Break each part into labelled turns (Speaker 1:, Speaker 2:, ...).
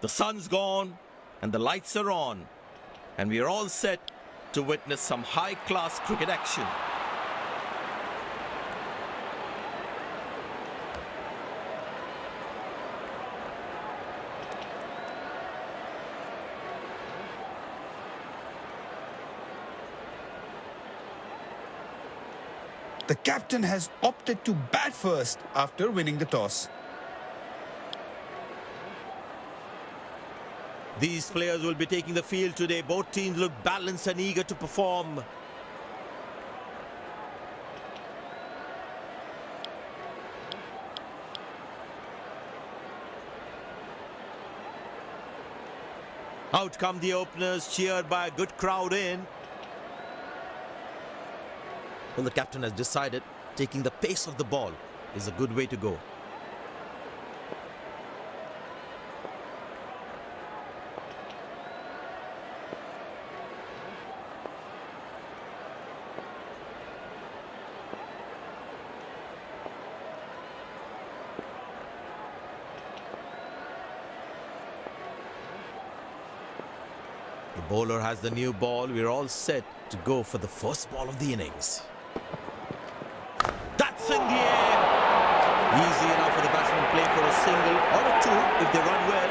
Speaker 1: The sun's gone and the lights are on, and we are all set to witness some high-class cricket action.
Speaker 2: The captain has opted to bat first after winning the toss.
Speaker 1: These players will be taking the field today. Both teams look balanced and eager to perform. Out come the openers, cheered by a good crowd in. Well, the captain has decided taking the pace of the ball is a good way to go. The bowler has the new ball. We're all set to go for the first ball of the innings. That's in the air. Easy enough for the batsman to play for a single or a two if they run well.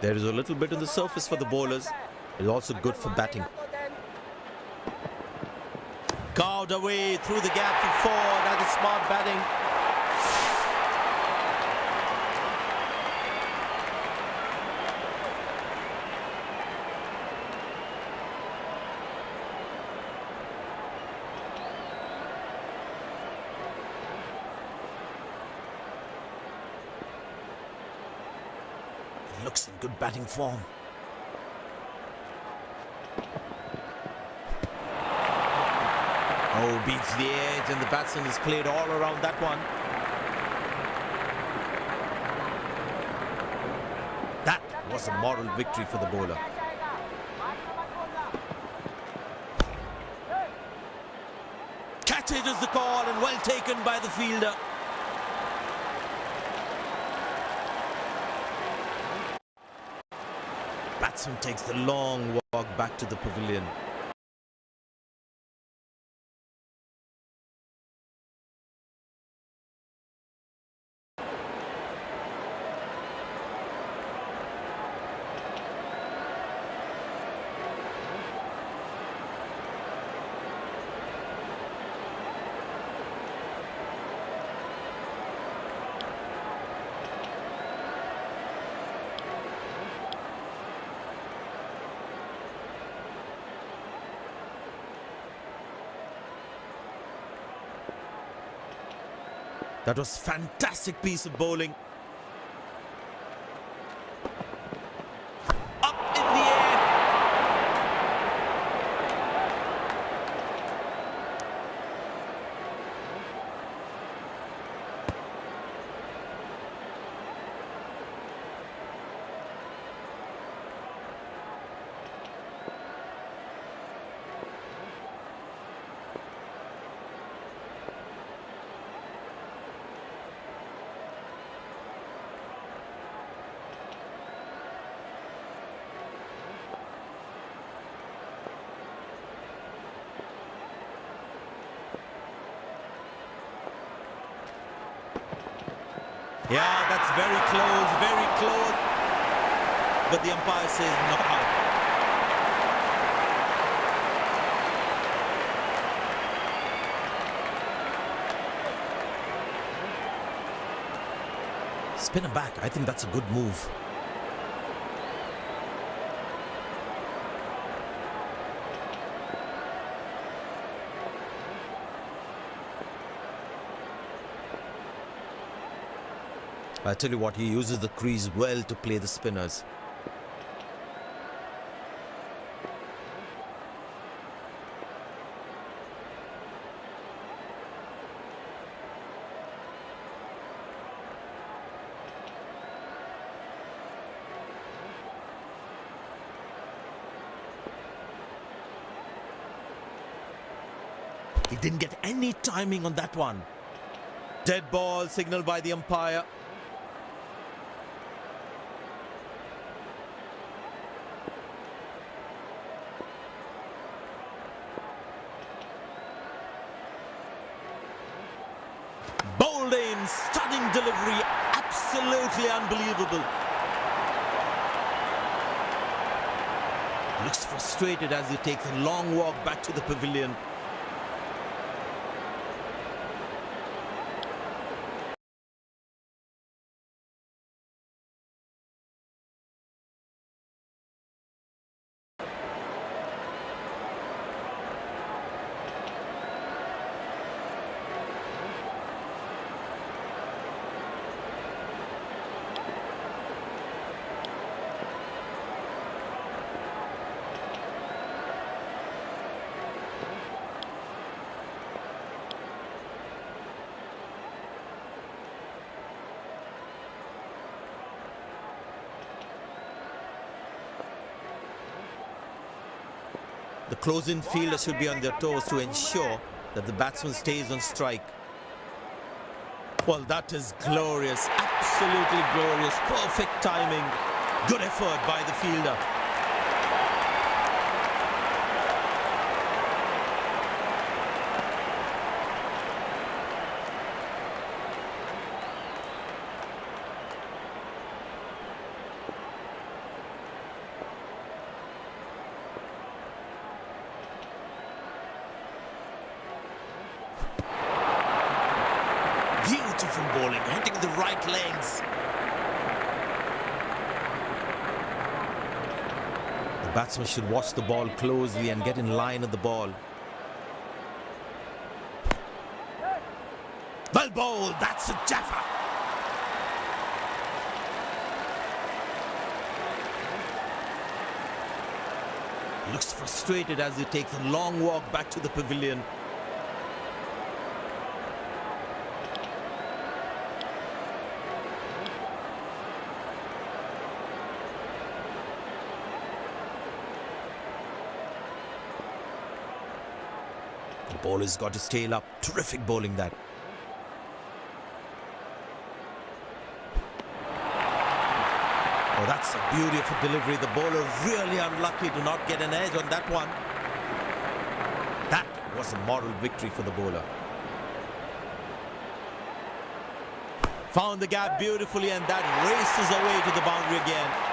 Speaker 1: There is a little bit on the surface for the bowlers. It's also good for batting. Carved away through the gap for 4. That is smart batting. Looks in good batting form. Oh, beats the edge, and the batsman is played all around that one. That was a moral victory for the bowler. Catch it is the call, and well taken by the fielder. Batsman takes the long walk back to the pavilion. That was a fantastic piece of bowling. Up in the air. Yeah, that's very close. But the umpire says not out. Spinner back, I think that's a good move. I tell you what, he uses the crease well to play the spinners. He didn't get any timing on that one. Dead ball signaled by the umpire. Bowled in, stunning delivery, absolutely unbelievable. Looks frustrated as he takes a long walk back to the pavilion. The close-in fielder should be on their toes to ensure that the batsman stays on strike. Well, that is glorious, absolutely glorious, perfect timing, good effort by the fielder. Beautiful bowling, hitting the right legs. The batsman should watch the ball closely and get in line at the ball. Well bowled, that's a jaffa. Looks frustrated as he takes a long walk back to the pavilion. The bowler's got his tail up. Terrific bowling that. Oh, that's a beautiful delivery. The bowler really unlucky to not get an edge on that one. That was a moral victory for the bowler. Found the gap beautifully, and that races away to the boundary again.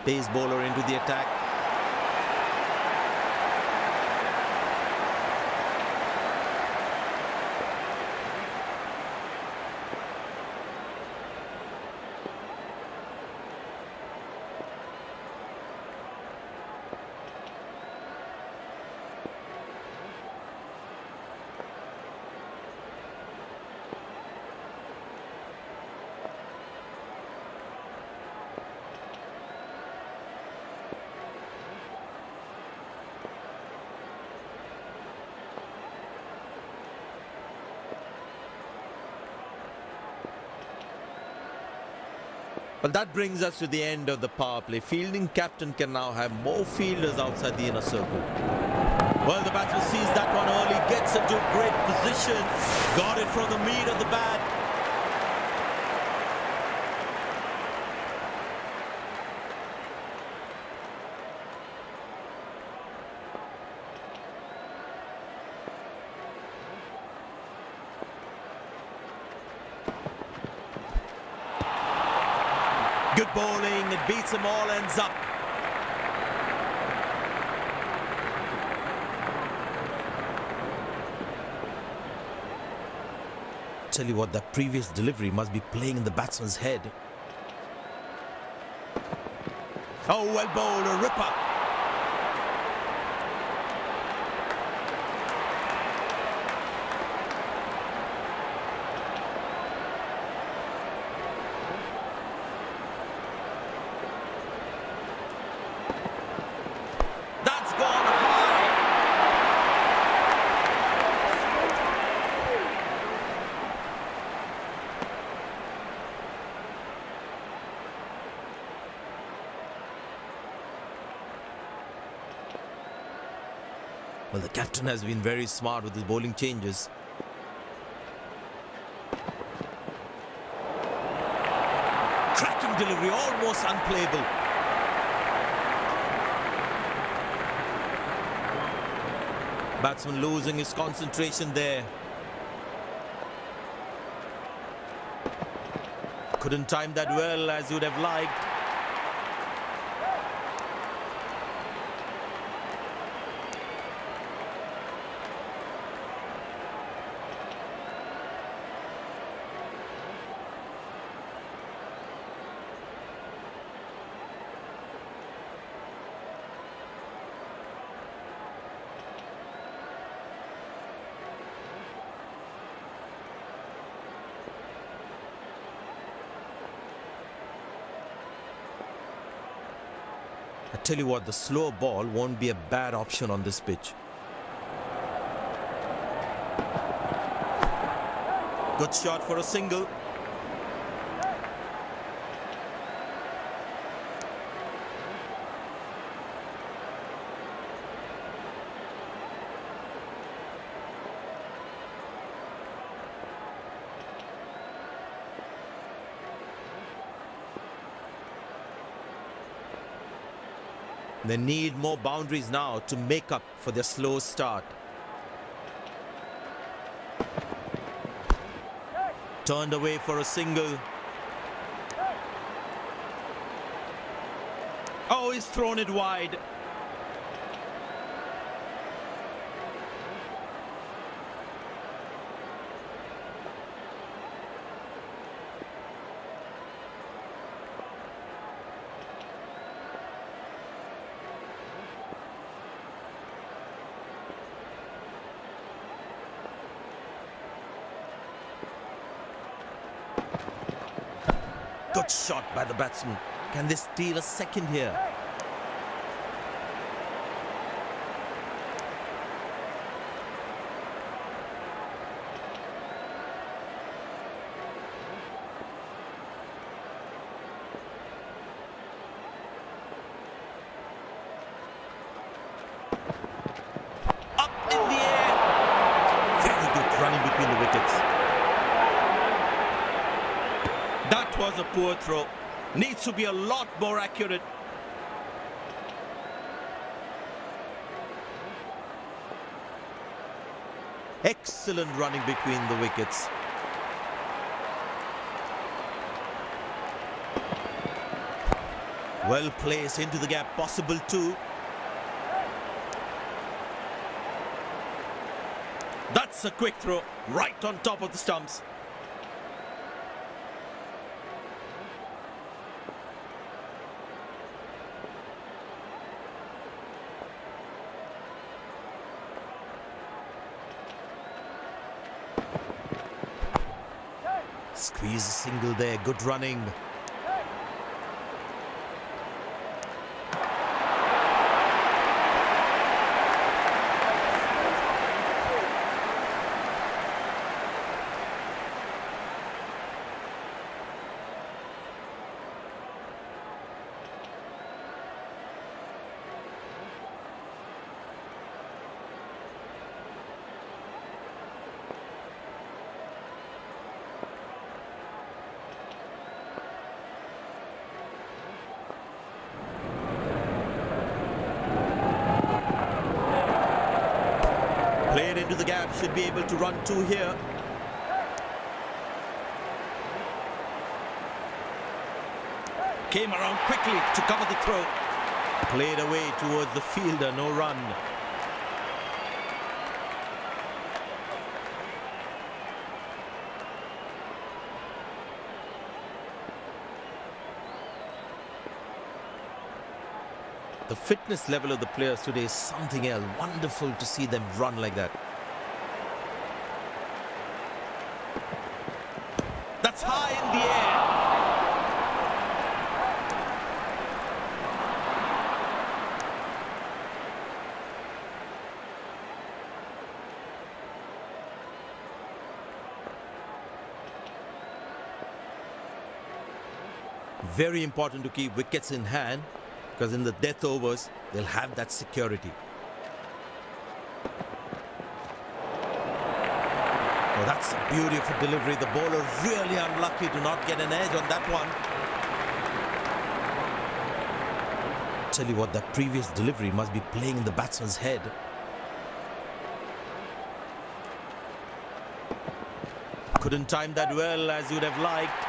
Speaker 1: Pace bowler into the attack. Well, that brings us to the end of the power play. Fielding captain can now have more fielders outside the inner circle. Well, the batsman sees that one early, gets into a great position, got it from the meat of the bat. Good bowling, it beats them all, ends up. Tell you what, that previous delivery must be playing in the batsman's head. Oh, well bowled, a ripper. Well, the captain has been very smart with his bowling changes. Cracking delivery, almost unplayable. Batsman losing his concentration there. Couldn't time that well as you would have liked. I tell you what, the slow ball won't be a bad option on this pitch. Good shot for a single. They need more boundaries now to make up for their slow start. Turned away for a single. Oh, he's thrown it wide. Good shot by the batsman. Can they steal a second here? Up in the air. Very good running between the wickets. That was a poor throw. Needs to be a lot more accurate. Excellent running between the wickets. Well placed into the gap, possible too. That's a quick throw, right on top of the stumps. Squeeze a single there, good running. Played into the gap, should be able to run two here. Came around quickly to cover the throw. Played away towards the fielder, no run. The fitness level of the players today is something else. Wonderful to see them run like that. That's high in the air. Very important to keep wickets in hand, because in the death overs, they'll have that security. Oh, that's the beauty of a delivery. The bowler really unlucky to not get an edge on that one. Tell you what, that previous delivery must be playing in the batsman's head. Couldn't time that well as you'd have liked.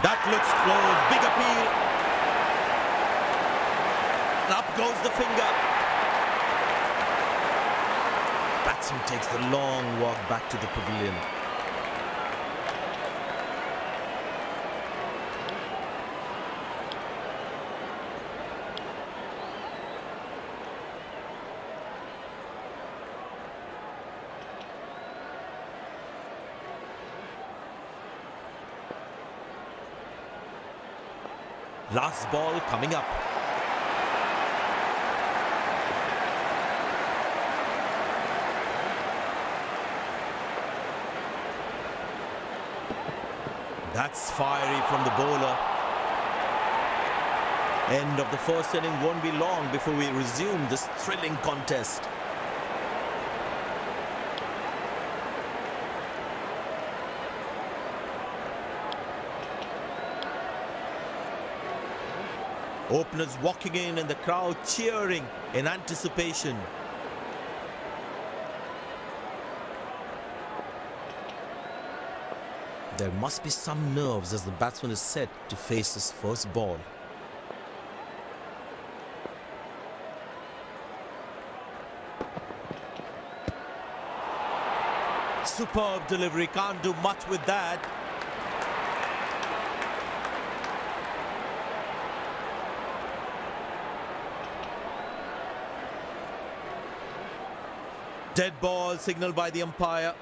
Speaker 1: That looks close. Big appeal. Up goes the finger. Batsman takes the long walk back to the pavilion. Last ball coming up. That's fiery from the bowler. End of the first inning won't be long before we resume this thrilling contest. Openers walking in and the crowd cheering in anticipation. There must be some nerves as the batsman is set to face his first ball. Superb delivery, can't do much with that. Dead ball signaled by the umpire.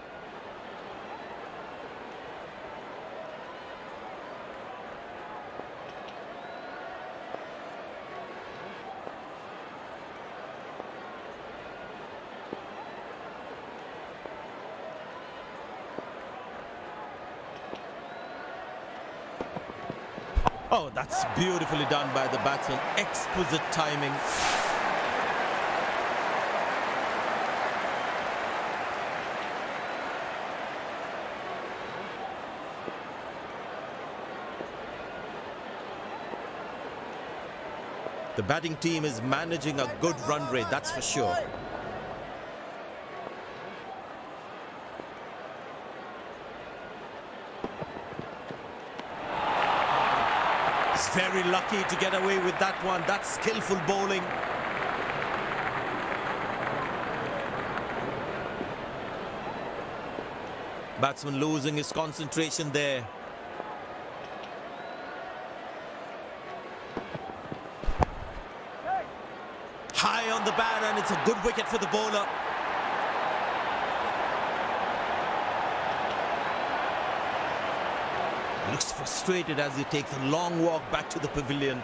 Speaker 1: Oh, that's beautifully done by the batsman. Exquisite timing. The batting team is managing a good run rate, that's for sure. He's very lucky to get away with that one. That's skillful bowling. Batsman losing his concentration there. High on the bat, and it's a good wicket for the bowler. Looks frustrated as he takes a long walk back to the pavilion.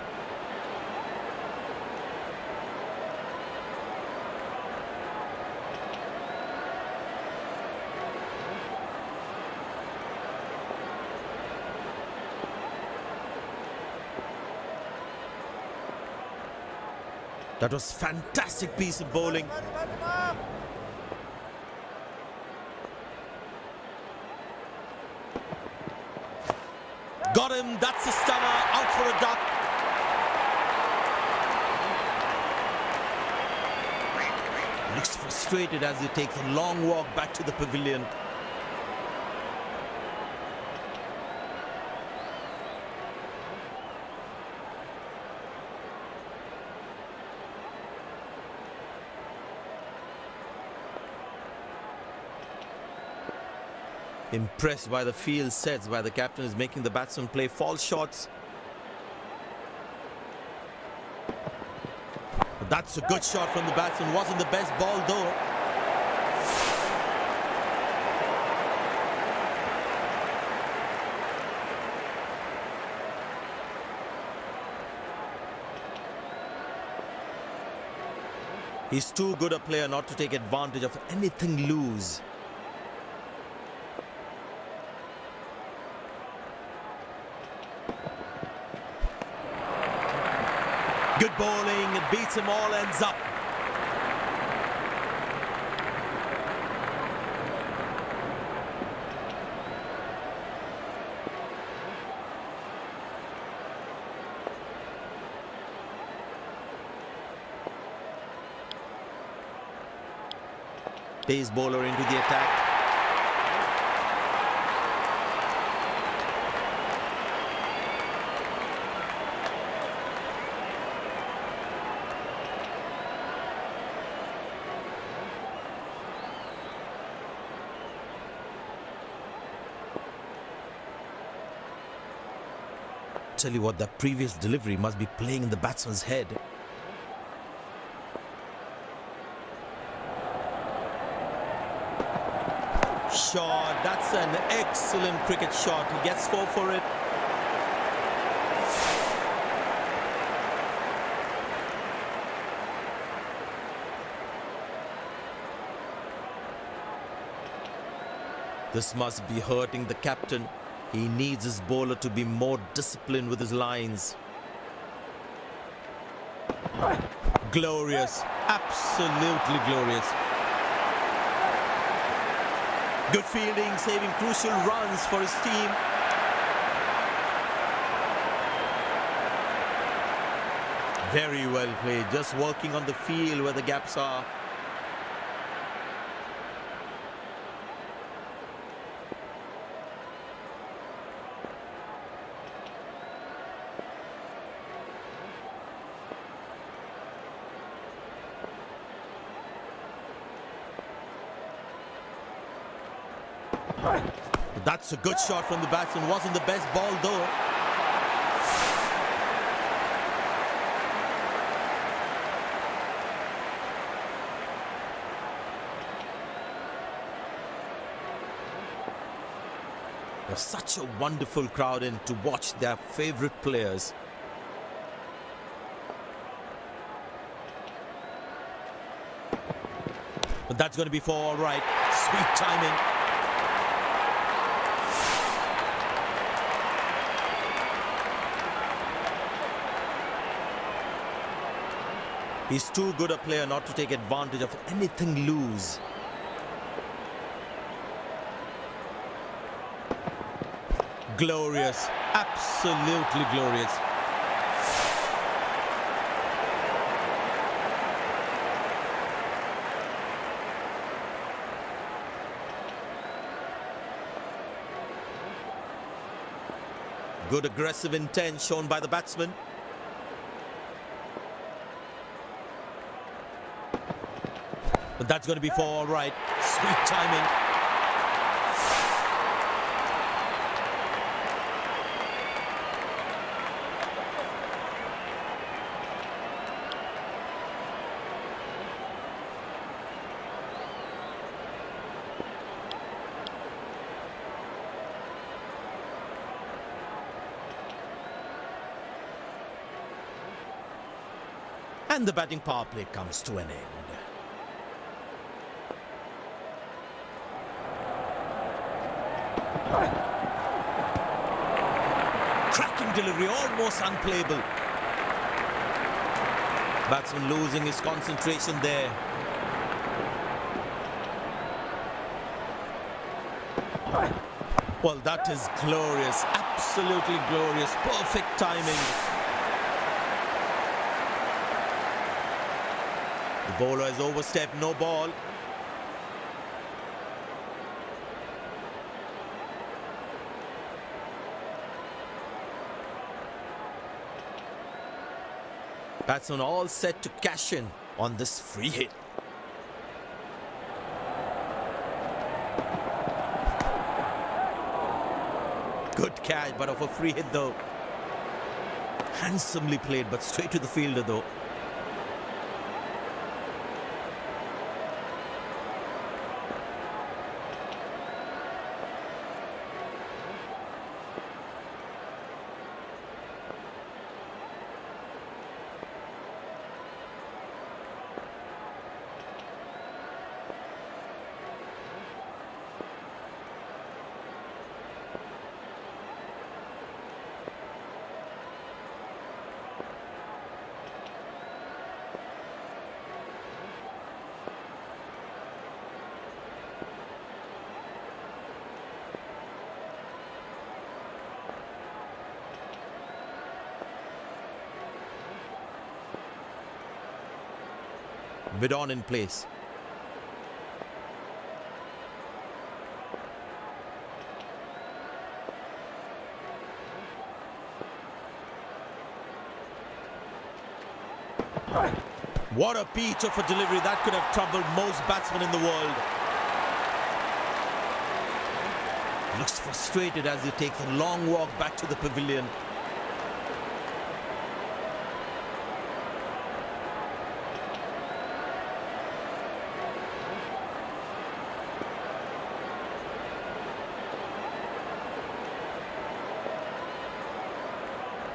Speaker 1: That was fantastic piece of bowling. Got him, that's a stunner, out for a duck. Looks frustrated as he takes a long walk back to the pavilion. Impressed by the field sets by the captain is making the batsman play false shots. But that's a good shot from the batsman. Wasn't the best ball though. He's too good a player not to take advantage of anything loose. Good bowling, it beats him all ends up. Pace bowler into the attack. Tell you what, that previous delivery must be playing in the batsman's head. Shot, that's an excellent cricket shot. He gets 4 for it. This must be hurting the captain. He needs his bowler to be more disciplined with his lines. Glorious, absolutely glorious. Good fielding, saving crucial runs for his team. Very well played, just working on the field where the gaps are. That's a good shot from the batsman. Wasn't the best ball though. There's such a wonderful crowd in to watch their favorite players. But that's going to be for all right. Sweet timing. He's too good a player not to take advantage of anything loose. Glorious, absolutely glorious. Good aggressive intent shown by the batsman. But that's going to be for all right. Sweet timing. And the batting power play comes to an end. Cracking delivery, almost unplayable. Batsman losing his concentration there. Well, that is glorious, absolutely glorious, perfect timing. The bowler has overstepped, no ball. Batsman all set to cash in on this free hit. Good catch, but of a free hit though. Handsomely played, but straight to the fielder though. Mid on in place. What a peach of a delivery. That could have troubled most batsmen in the world. Looks frustrated as he takes a long walk back to the pavilion.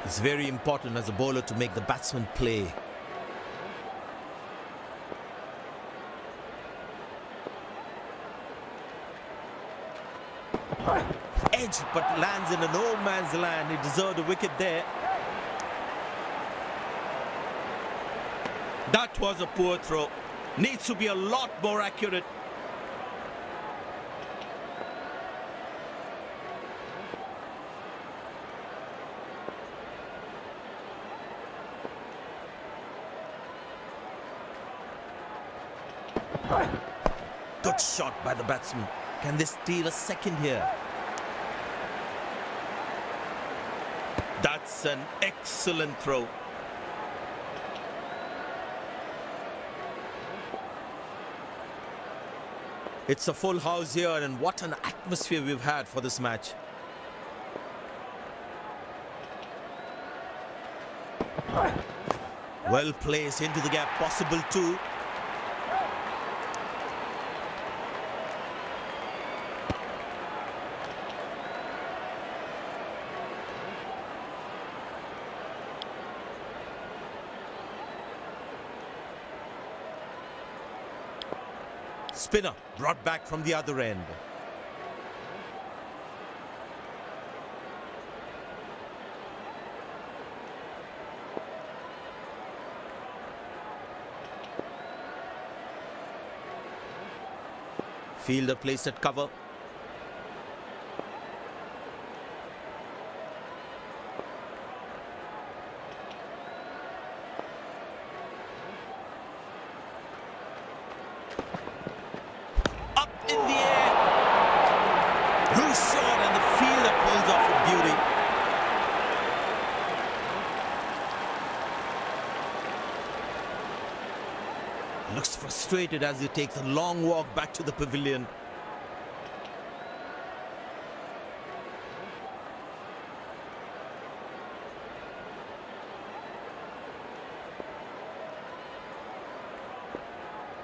Speaker 1: It's very important as a bowler to make the batsman play. Edge, but lands in a no man's land. He deserved a wicket there. That was a poor throw. Needs to be a lot more accurate. Good shot by the batsman. Can they steal a second here? That's an excellent throw. It's a full house here, and what an atmosphere we've had for this match. Well placed into the gap, possible too. Spinner brought back from the other end. Fielder placed at cover. In the air, loose shot, and the fielder pulls off with beauty. Looks frustrated as he takes a long walk back to the pavilion.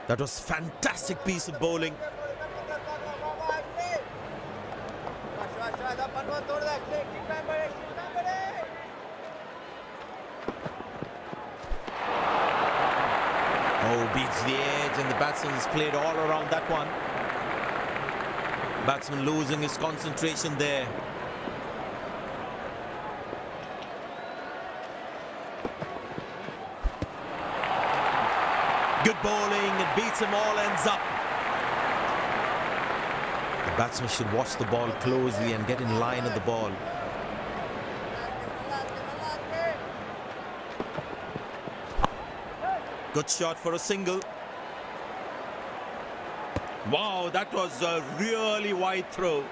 Speaker 1: That was a fantastic piece of bowling. Oh, beats the edge, and the batsman's played all around that one. Batsman losing his concentration there. Good bowling, it beats him all ends up. The batsman should watch the ball closely and get in line of the ball. Good shot for a single. Wow, that was a really wide throw.